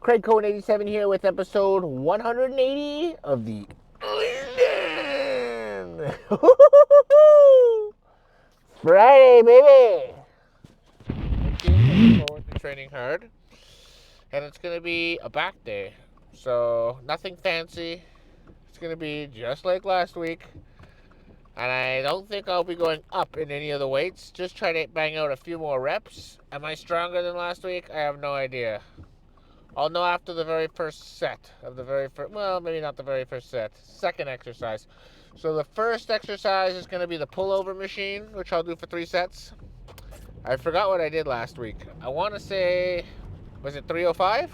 Craig Cohen 87 here with episode 180 of the Friday, baby. Looking forward to training hard, and it's gonna be a back day, so nothing fancy. It's gonna be just like last week, and I don't think I'll be going up in any of the weights. Just try to bang out a few more reps. Am I stronger than last week? I have no idea. I'll know after the very first set of the very first, well, maybe not the very first set, second exercise. So the first exercise is going to be the pullover machine, which I'll do for 3 sets. I forgot what I did last week. I want to say, was it 305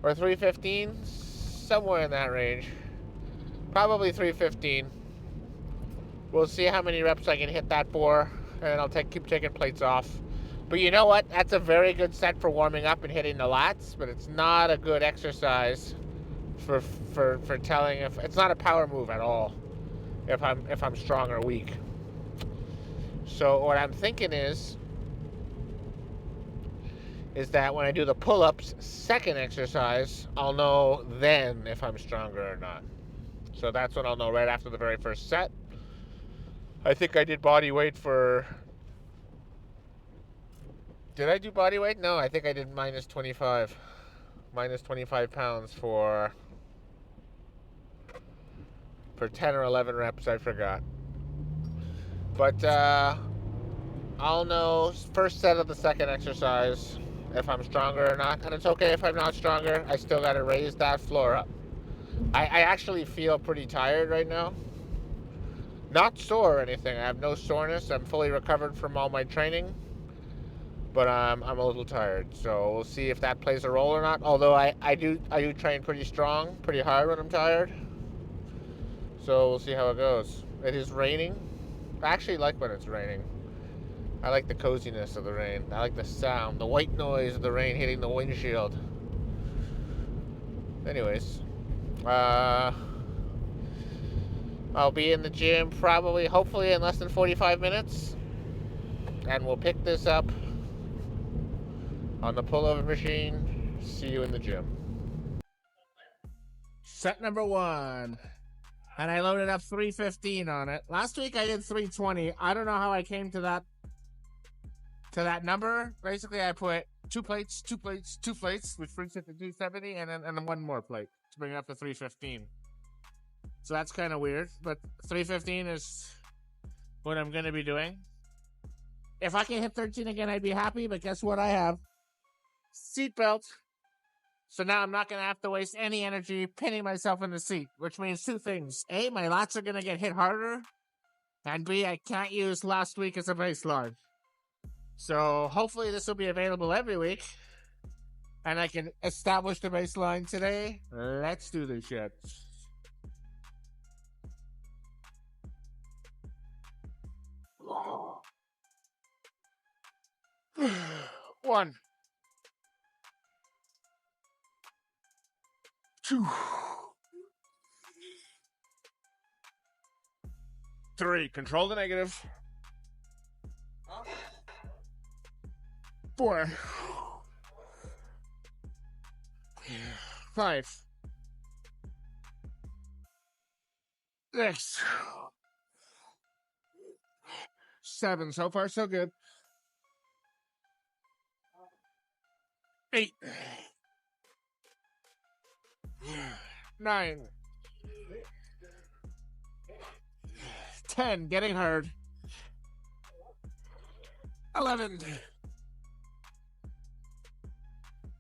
or 315? Somewhere in that range. Probably 315. We'll see how many reps I can hit that for, and I'll keep taking plates off. But you know what? That's a very good set for warming up and hitting the lats, but it's not a good exercise for telling if it's not a power move at all. If I'm strong or weak. So what I'm thinking is that when I do the pull-ups second exercise, I'll know then if I'm stronger or not. So that's when I'll know, right after the very first set. I think I did body weight for... Did I do body weight? No, I think I did minus 25. Minus 25 pounds for 10 or 11 reps, I forgot. But I'll know first set of the second exercise if I'm stronger or not. And it's okay if I'm not stronger. I still got to raise that floor up. I actually feel pretty tired right now. Not sore or anything. I have no soreness. I'm fully recovered from all my training. But I'm a little tired. So we'll see if that plays a role or not. Although I do train pretty strong, pretty hard when I'm tired. So we'll see how it goes. It is raining. I actually like when it's raining. I like the coziness of the rain. I like the sound, the white noise of the rain hitting the windshield. Anyways, I'll be in the gym probably, hopefully, in less than 45 minutes. And we'll pick this up on the pullover machine. See you in the gym. Set number 1. And I loaded up 315 on it. Last week I did 320. I don't know how I came to that number. Basically, I put two plates, which brings it to 270, and then one more plate to bring it up to 315. So that's kind of weird, but 315 is what I'm going to be doing. If I can hit 13 again, I'd be happy, but guess what I have? Seatbelt. So now I'm not going to have to waste any energy pinning myself in the seat, which means 2 things. A, my lats are going to get hit harder, and B, I can't use last week as a baseline. So hopefully this will be available every week, and I can establish the baseline today. Let's do this shit. One. 2. 3. Control the negative. 4. 5. 6. 7. So far, so good. 8. 9. 10. Getting hard. 11.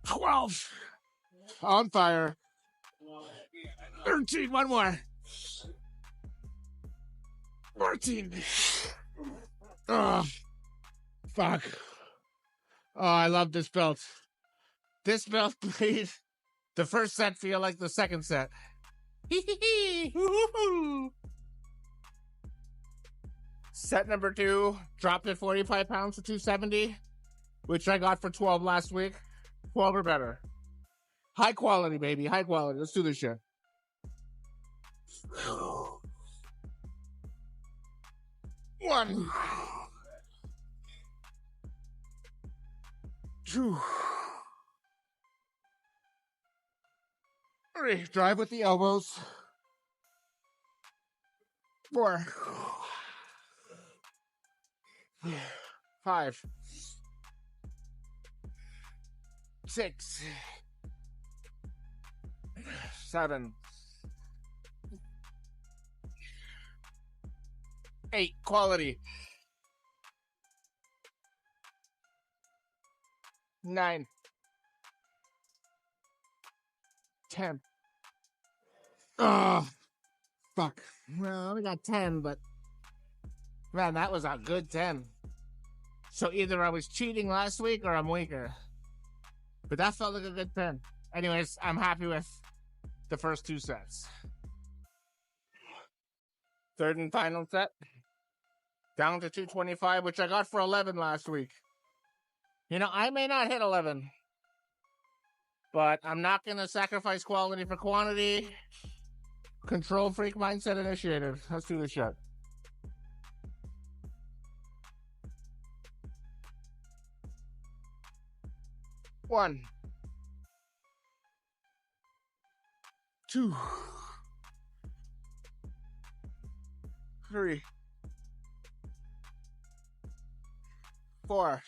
12. On fire. 13. One more. 14. Oh, fuck. Oh, I love this belt. This belt made the first set feel like the second set. Set number 2, dropped at 45 pounds to 270, which I got for 12 last week. 12 or better. High quality, baby. High quality. Let's do this shit. 1. 2. 3. Drive with the elbows. 4. 5. 6. 7. 8. Quality. 9. 10. Oh, fuck. Well, I only got 10, but man, that was a good 10. So either I was cheating last week or I'm weaker. But that felt like a good 10. Anyways, I'm happy with the first 2 sets. Third and final set. Down to 225, which I got for 11 last week. You know, I may not hit 11. But I'm not going to sacrifice quality for quantity. Control freak mindset initiated. Let's do this shit. One. 2. 3. 4.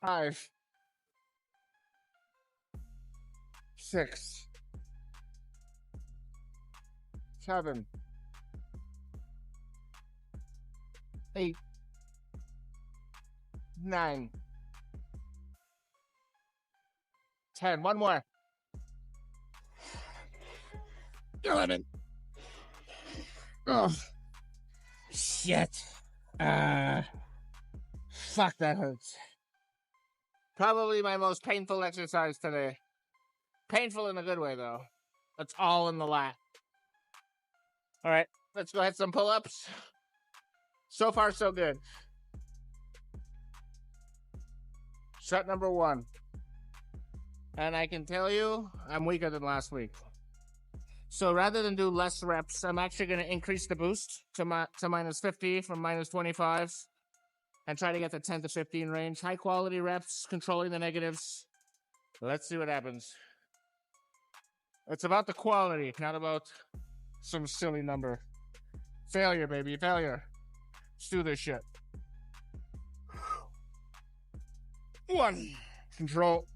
5. 6. 7. 8. 9. 10. One more. 11. Oh. Shit. Fuck, that hurts. Probably my most painful exercise today. Painful in a good way, though. It's all in the lat. All right, let's go hit some pull-ups. So far, so good. Set number 1. And I can tell you, I'm weaker than last week. So rather than do less reps, I'm actually going to increase the boost to minus 50 from minus 25 and try to get the 10 to 15 range. High quality reps, controlling the negatives. Let's see what happens. It's about the quality, not about some silly number. Failure, baby, failure. Let's do this shit. 1. Control.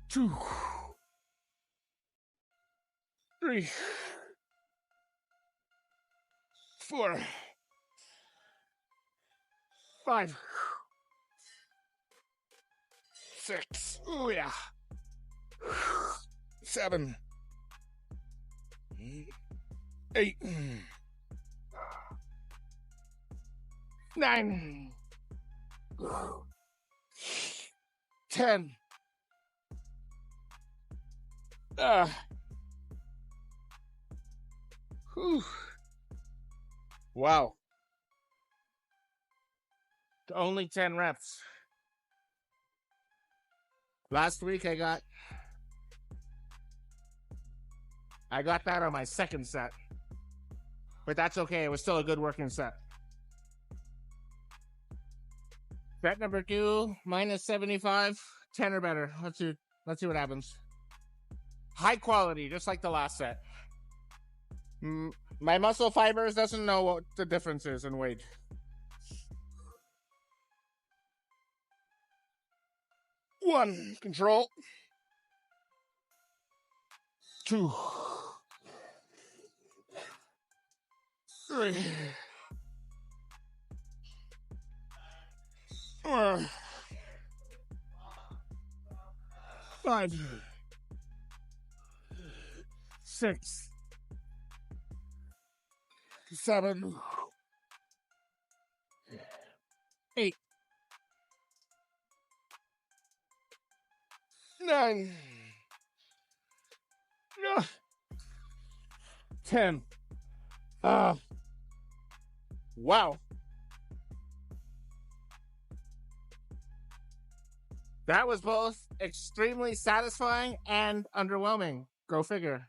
2. 3. 4. 5. 6. Oh yeah. 7. 8. 9. 10. Whew. Wow. Only 10 reps. Last week I got that on my second set. But that's okay. It was still a good working set. Set number 2, minus 75, 10 or better. Let's see what happens. High quality, just like the last set. My muscle fibers doesn't know what the difference is in weight. 1. Control. 2. 3. 4. 5. 6. 7. 8. 9. 10. Wow. That was both extremely satisfying and underwhelming. Go figure.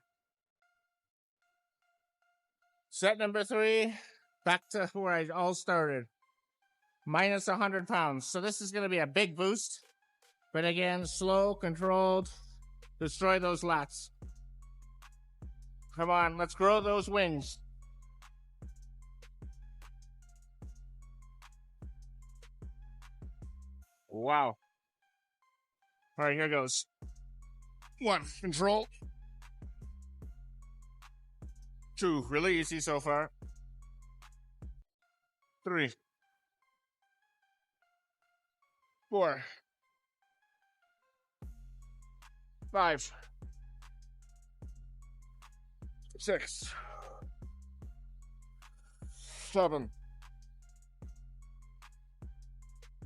Set number 3, back to where I all started. Minus 100 pounds. So this is going to be a big boost. But again, slow, controlled. Destroy those lats. Come on, let's grow those wings. Wow. All right, here goes. 1, control. 2, really easy so far. 3, 4, 5, 6, 7,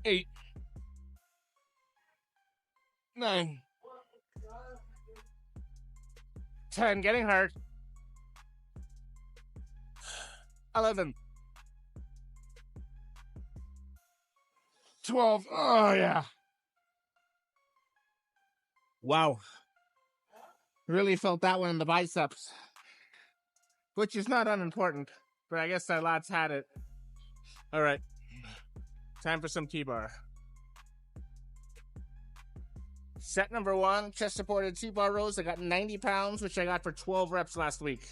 8, 9, 10, getting hard. 11, 12, oh yeah. Wow. Really felt that one in the biceps, which is not unimportant, but I guess our lads had it. All right, time for some T-bar. Set number 1, chest supported T-bar rows. I got 90 pounds, which I got for 12 reps last week.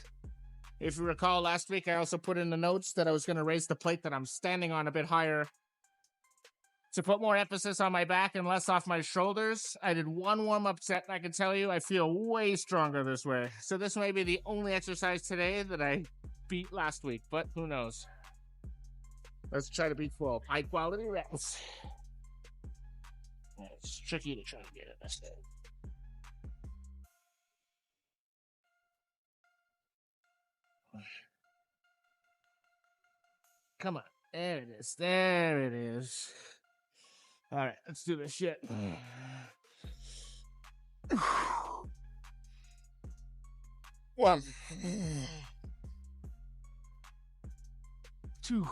If you recall, last week I also put in the notes that I was going to raise the plate that I'm standing on a bit higher to put more emphasis on my back and less off my shoulders. I did 1 warm-up set, and I can tell you I feel way stronger this way. So this may be the only exercise today that I beat last week, but who knows? Let's try to beat 12 high-quality reps. It's tricky to try to get it this day. Come on. There it is. There it is. All right, let's do this shit. 1, 2,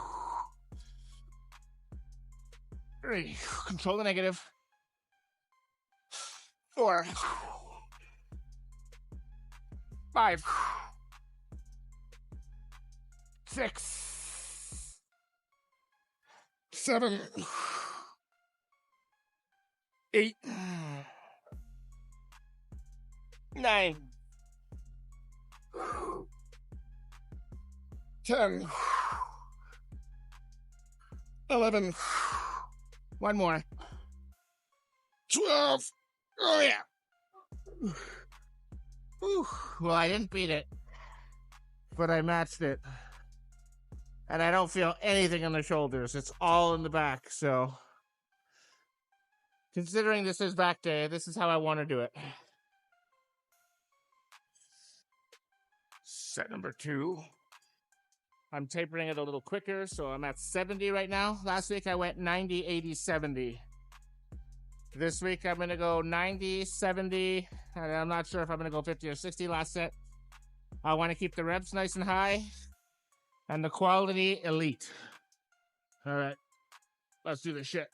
3. Control the negative. 4, 5, 6, 7, 8, 9, 10, 11, 1 more, 12. Oh yeah. Whew. Well, I didn't beat it, but I matched it. And I don't feel anything in the shoulders. It's all in the back. So, considering this is back day, this is how I want to do it. Set number 2. I'm tapering it a little quicker, so I'm at 70 right now. Last week I went 90, 80, 70. This week I'm going to go 90, 70, and I'm not sure if I'm going to go 50 or 60 last set. I want to keep the reps nice and high and the quality elite. All right, let's do this shit.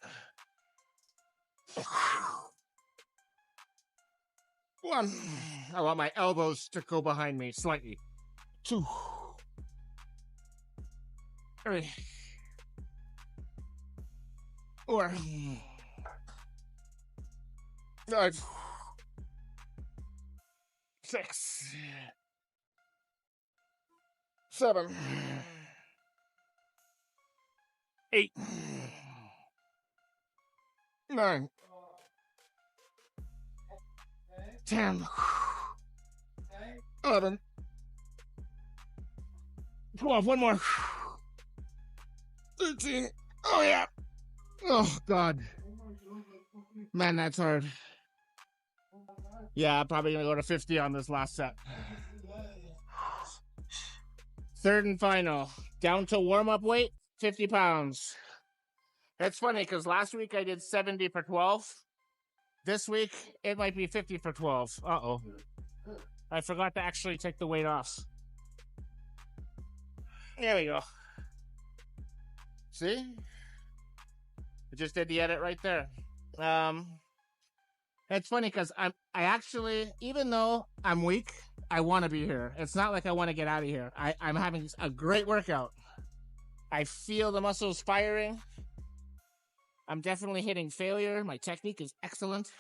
1, I want my elbows to go behind me slightly. 2, 3, 4, 5, 6, 7, 8, 9, 10, 11, 12, 1 more, 13, oh yeah, oh god, man, that's hard. Yeah, I'm probably gonna go to 50 on this last set. 3rd and final, down to warm-up weight, 50 pounds. It's funny, because last week I did 70 for 12. This week, it might be 50 for 12. Uh-oh. I forgot to actually take the weight off. There we go. See? I just did the edit right there. It's funny because I actually, even though I'm weak, I want to be here. It's not like I want to get out of here. I'm having a great workout. I feel the muscles firing. I'm definitely hitting failure. My technique is excellent.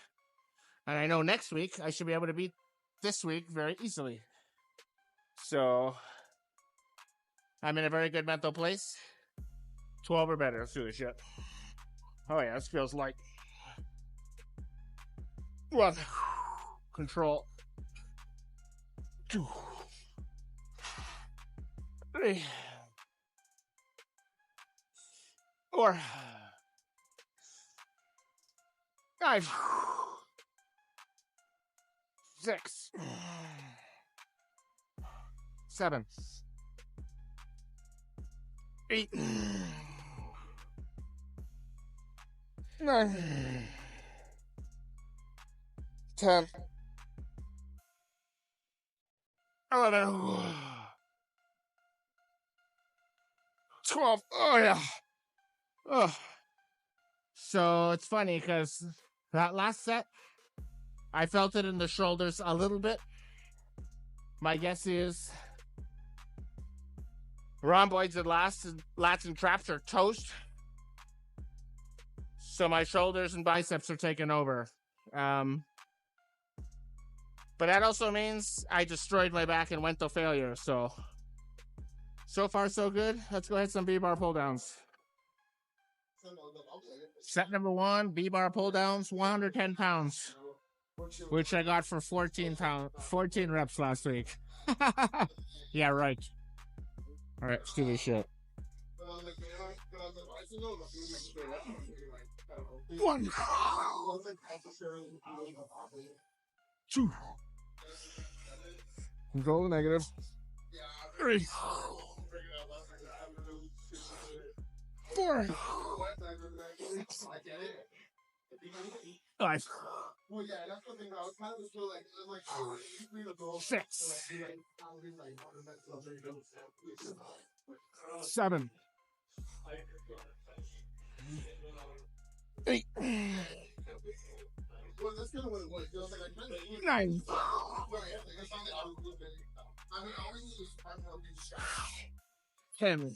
And I know next week I should be able to beat this week very easily. So I'm in a very good mental place. 12 or better. Let's do this shit. Oh yeah, this feels light. 1. Control. 2. 3. 4. 5. 6. 7. 8. 9. 10. 11. 12. Oh yeah. Oh. So it's funny because that last set, I felt it in the shoulders a little bit. My guess is rhomboids and lats and traps are toast. So my shoulders and biceps are taking over. But that also means I destroyed my back and went to failure. So far, so good. Let's go ahead some B-bar pull downs. Set number 1, B-bar pull downs, 110 pounds, which I got for 14 reps last week. Yeah, right. All right, let's do this shit. 1. 2. Control the negative. 3. 4. 5. 6. 7. 8. 9. 10.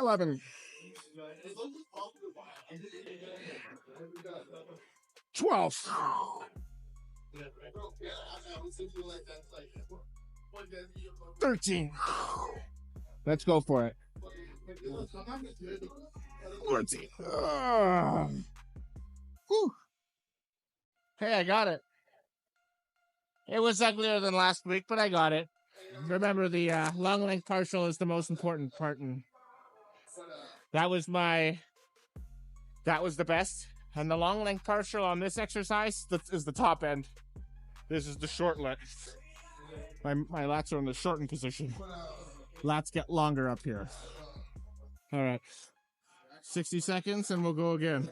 11. 12. 13. Let's go for it. 14. Hey, I got it. It was uglier than last week, but I got it. Remember, the long length partial is the most important part, and that was the best. And the long length partial on this exercise is the top end. This is the short length. My lats are in the shortened position. Lats get longer up here. All right. 60 seconds and we'll go again.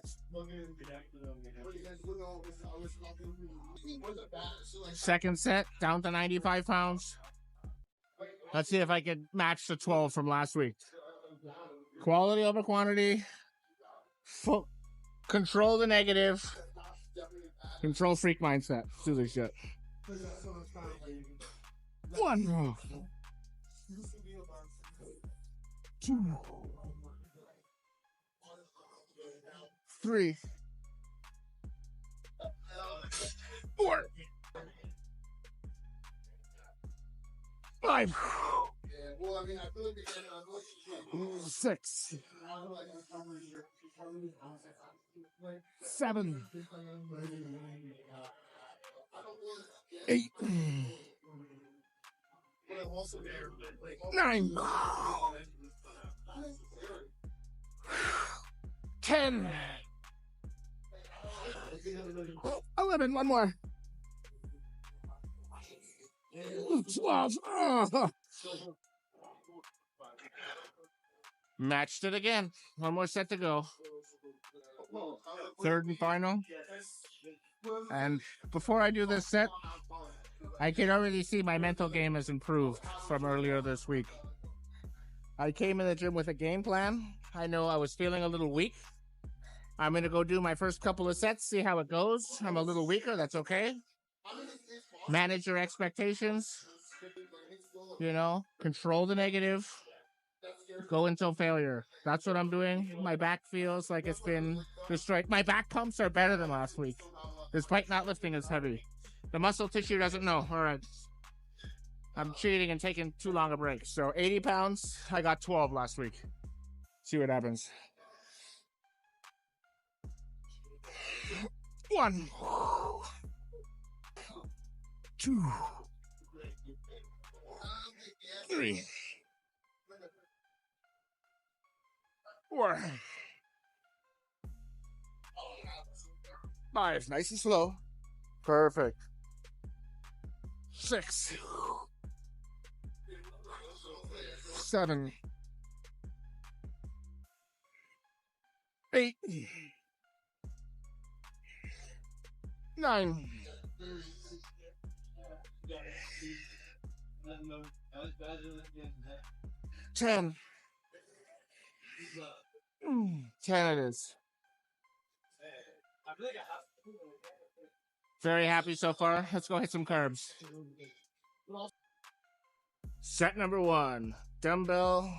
Second set, down to 95 pounds. Let's see if I can match the 12 from last week. Quality over quantity. Control the negative. Control freak mindset. Let's do this shit. 1. 2. 3. 4. 5. 6. 7. 8. 9. 10. 11. One more. 12. Matched it again. One more set to go. Third and final. And before I do this set, I can already see my mental game has improved from earlier this week. I came in the gym with a game plan. I know I was feeling a little weak. I'm going to go do my first couple of sets, see how it goes. I'm a little weaker. That's okay. Manage your expectations. Control the negative. Go until failure. That's what I'm doing. My back feels like it's been destroyed. My back pumps are better than last week, despite not lifting as heavy. The muscle tissue doesn't know. All right. I'm cheating and taking too long a break. So 80 pounds, I got 12 last week. See what happens. 1, 2, 3, 4, 5. Nice and slow. Perfect. 6, 7, 8, 9, 10. 10 it is. Very happy so far. Let's go hit some carbs. Set number 1, dumbbell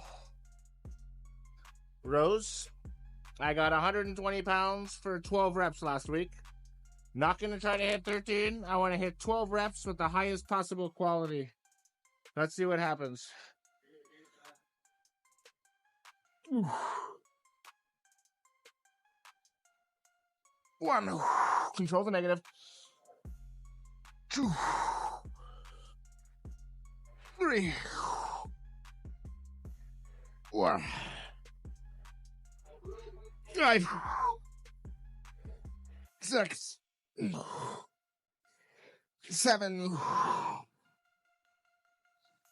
rows. I got 120 pounds for 12 reps last week. Not going to try to hit 13. I want to hit 12 reps with the highest possible quality. Let's see what happens. 1. Control the negative. 2, 3, 4, 5, 6, 7,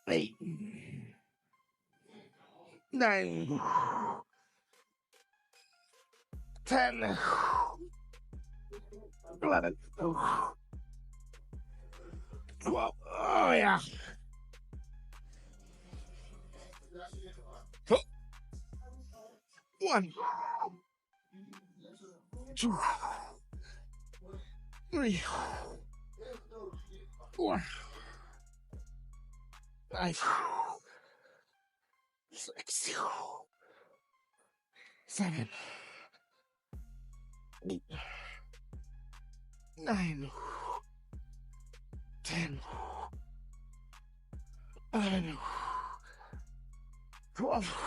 8, 9, 10, 11, 12. Oh, yeah. 1, 2, 3, 4, 5, 6, 7, 8, 9, 10, 11, 12.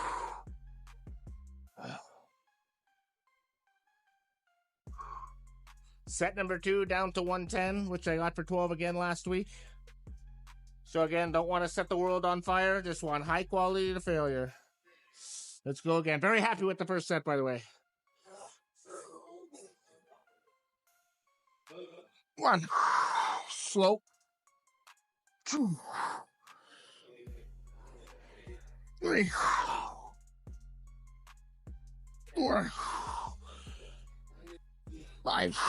Set number 2 down to 110, which I got for 12 again last week. So again, don't want to set the world on fire. Just want high quality to failure. Let's go again. Very happy with the first set, by the way. 1. Slow. 2, 3, 4, 5,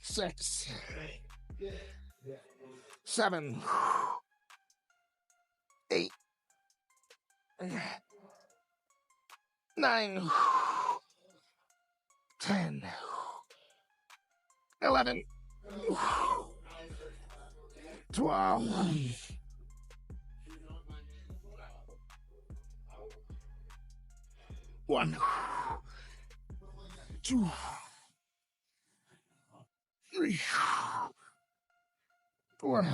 6, 7, 8, 9, 10, 11, 12. 1, 2, 3, 4,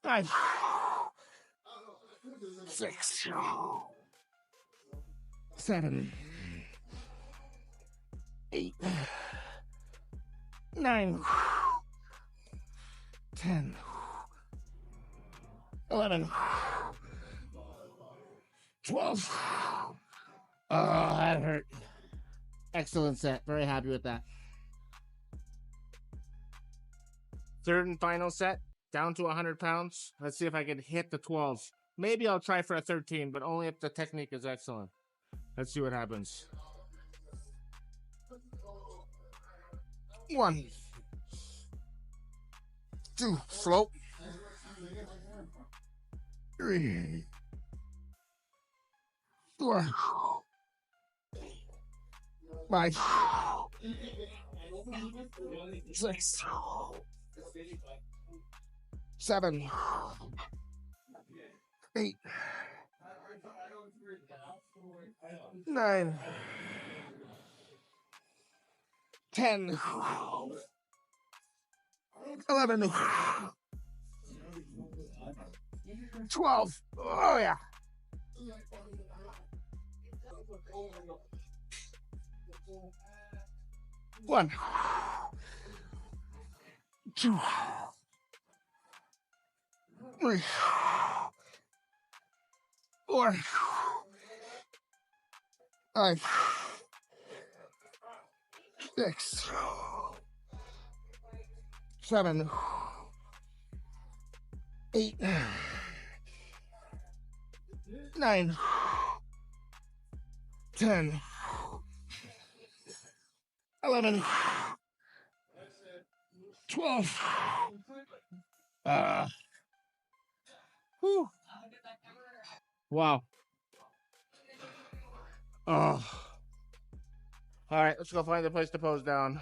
5, 6, 7, 8, 9, 10, 11, 12. Oh, that hurt. Excellent set. Very happy with that. Third and final set, down to 100 pounds. Let's see if I can hit the 12. Maybe I'll try for a 13, but only if the technique is excellent. Let's see what happens. 1, 2, slow. 3, 4, 5, 6, 7, 8, 9, 10, 11, 12. Oh, yeah. 1, 2, 3, 4, 5, 6, 7, 8, 9, 10, 11, 12. Whew. Wow. Oh. All right, let's go find a place to pose down.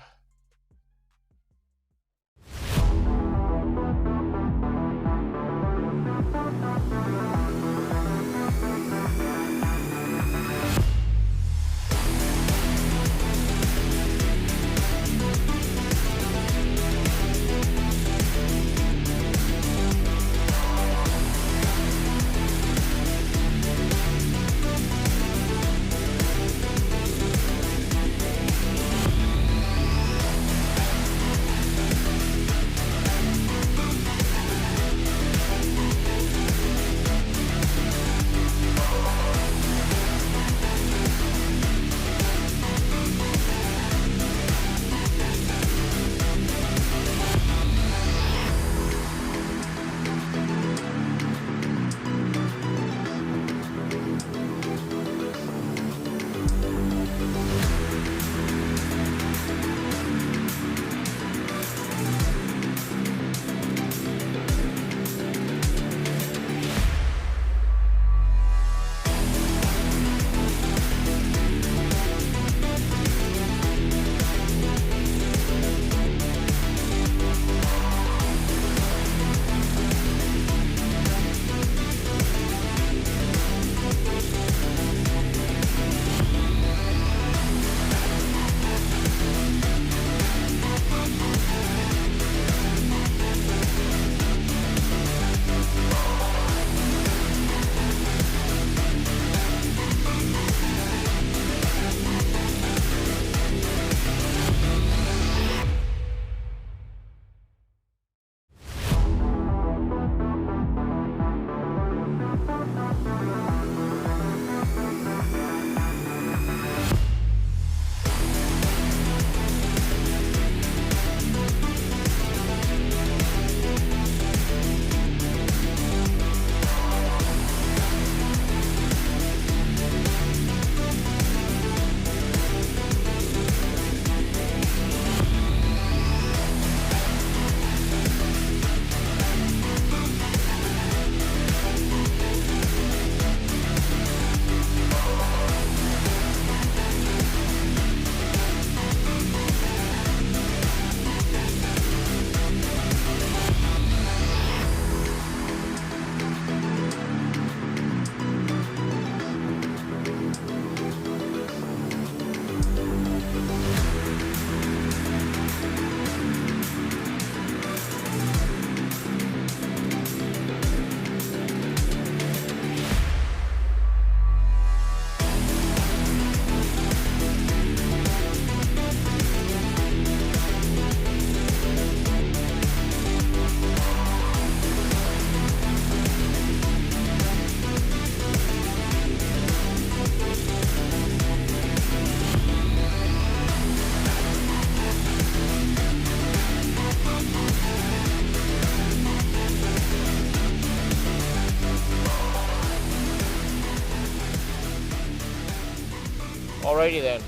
Alrighty then,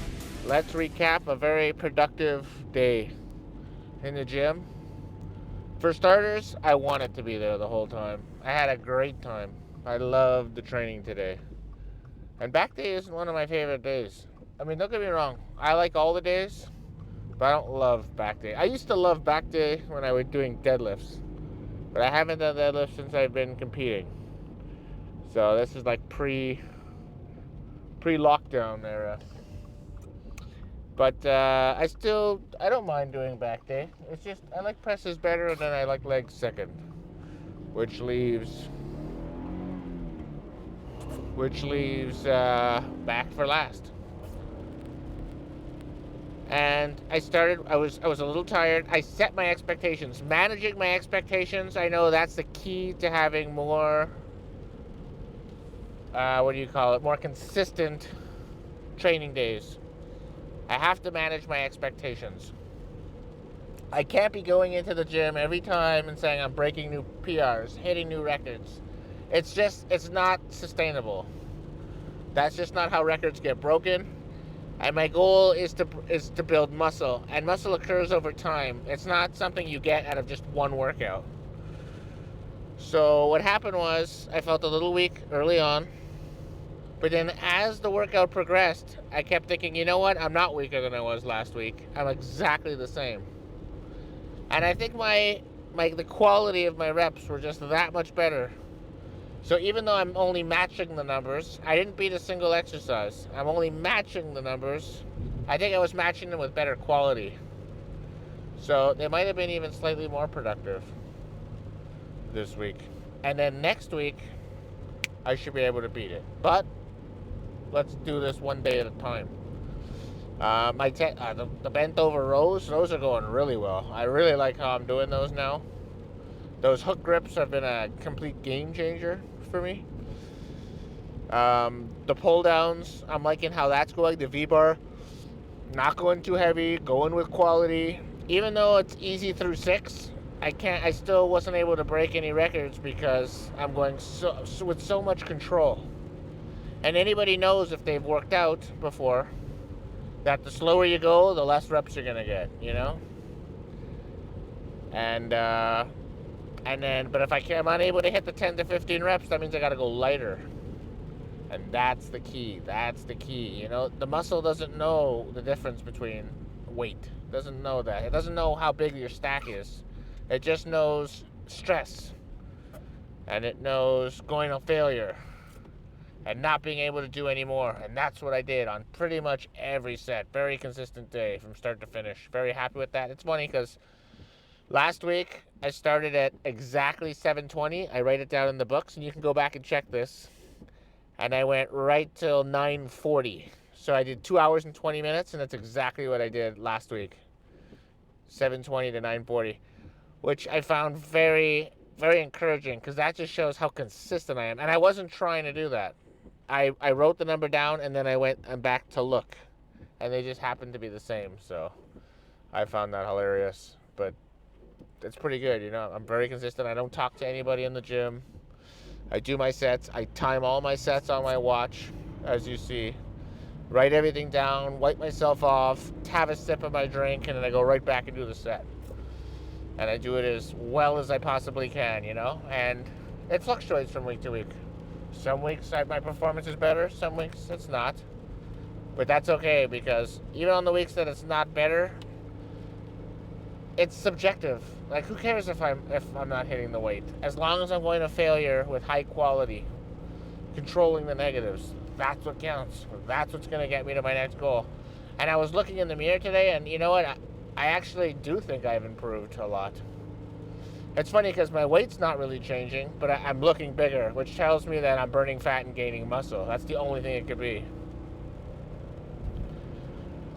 let's recap a very productive day in the gym. For starters, I wanted to be there the whole time. I had a great time. I loved the training today. And back day isn't one of my favorite days. I mean, don't get me wrong, I like all the days, but I don't love back day. I used to love back day when I was doing deadlifts, but I haven't done deadlifts since I've been competing. So this is like pre-lockdown era. But I don't mind doing back day. It's just I like presses better than I like legs second, which leaves back for last. And I was a little tired. I set my expectations. Managing my expectations, I know that's the key to having more what do you call it? More consistent training days. I have to manage my expectations. I can't be going into the gym every time and saying I'm breaking new PRs, hitting new records. It's not sustainable. That's just not how records get broken. And my goal is to build muscle, and muscle occurs over time. It's not something you get out of just one workout. So what happened was I felt a little weak early on, but then as the workout progressed, I kept thinking, you know what? I'm not weaker than I was last week. I'm exactly the same. And I think the quality of my reps were just that much better. So even though I'm only matching the numbers, I didn't beat a single exercise. I'm only matching the numbers. I think I was matching them with better quality. So they might have been even slightly more productive this week. And then next week, I should be able to beat it. But let's do this one day at a time. The bent over rows, those are going really well. I really like how I'm doing those now. Those hook grips have been a complete game changer for me. The pull downs, I'm liking how that's going. The V-bar, not going too heavy, going with quality. Even though it's easy through 6, I still wasn't able to break any records because I'm going with so much control. And anybody knows if they've worked out before that the slower you go, the less reps you're gonna get, you know? And then, but if I'm unable to hit the 10 to 15 reps, that means I gotta go lighter. And that's the key. That's the key. You know, the muscle doesn't know the difference between weight. It doesn't know that. It doesn't know how big your stack is. It just knows stress. And it knows going on failure. And not being able to do any more. And that's what I did on pretty much every set. Very consistent day from start to finish. Very happy with that. It's funny because last week I started at exactly 7:20. I write it down in the books, and you can go back and check this. And I went right till 9:40. So I did 2 hours and 20 minutes, and that's exactly what I did last week. 7:20 to 9:40, which I found very, very encouraging because that just shows how consistent I am. And I wasn't trying to do that. I wrote the number down, and then I went back to look, and they just happened to be the same. So I found that hilarious, but it's pretty good. You know, I'm very consistent. I don't talk to anybody in the gym. I do my sets. I time all my sets on my watch, as you see. Write everything down, wipe myself off, have a sip of my drink, and then I go right back and do the set. And I do it as well as I possibly can, you know? And it fluctuates from week to week. Some weeks my performance is better, some weeks it's not. But that's okay, because even on the weeks that it's not better, it's subjective. Like, who cares if I'm not hitting the weight? As long as I'm going to failure with high quality, controlling the negatives, that's what counts. That's what's going to get me to my next goal. And I was looking in the mirror today, and you know what? I actually do think I've improved a lot. It's funny because my weight's not really changing, but I'm looking bigger, which tells me that I'm burning fat and gaining muscle. That's the only thing it could be.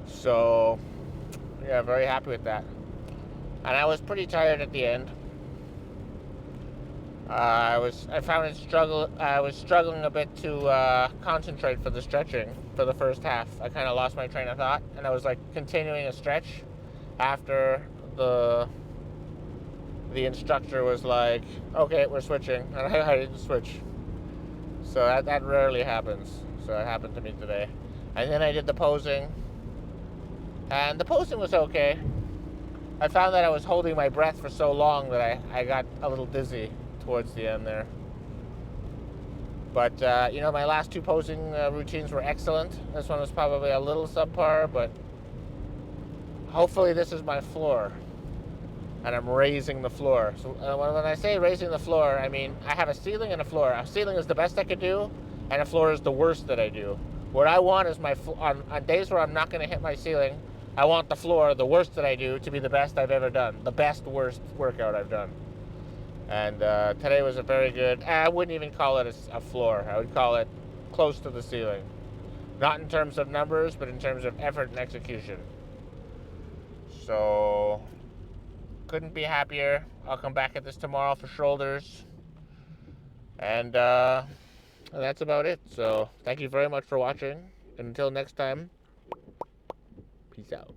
So, yeah, very happy with that. And I was pretty tired at the end. I was struggling a bit to concentrate for the stretching for the first half. I kind of lost my train of thought, and I was like continuing a stretch after the instructor was like, "Okay, we're switching," and I didn't switch. So that rarely happens. So it happened to me today. And then I did the posing, and the posing was okay. I found that I was holding my breath for so long that I got a little dizzy towards the end there. But, you know, my last 2 posing routines were excellent. This one was probably a little subpar, but hopefully this is my floor. and I'm raising the floor. So when I say raising the floor, I mean I have a ceiling and a floor. A ceiling is the best I could do, and a floor is the worst that I do. What I want is on days where I'm not going to hit my ceiling, I want the floor, the worst that I do, to be the best I've ever done, the best worst workout I've done. And today was a very good. I wouldn't even call it a floor. I would call it close to the ceiling. Not in terms of numbers, but in terms of effort and execution. So, couldn't be happier. I'll come back at this tomorrow for shoulders. And that's about it. So, thank you very much for watching. And until next time, peace out.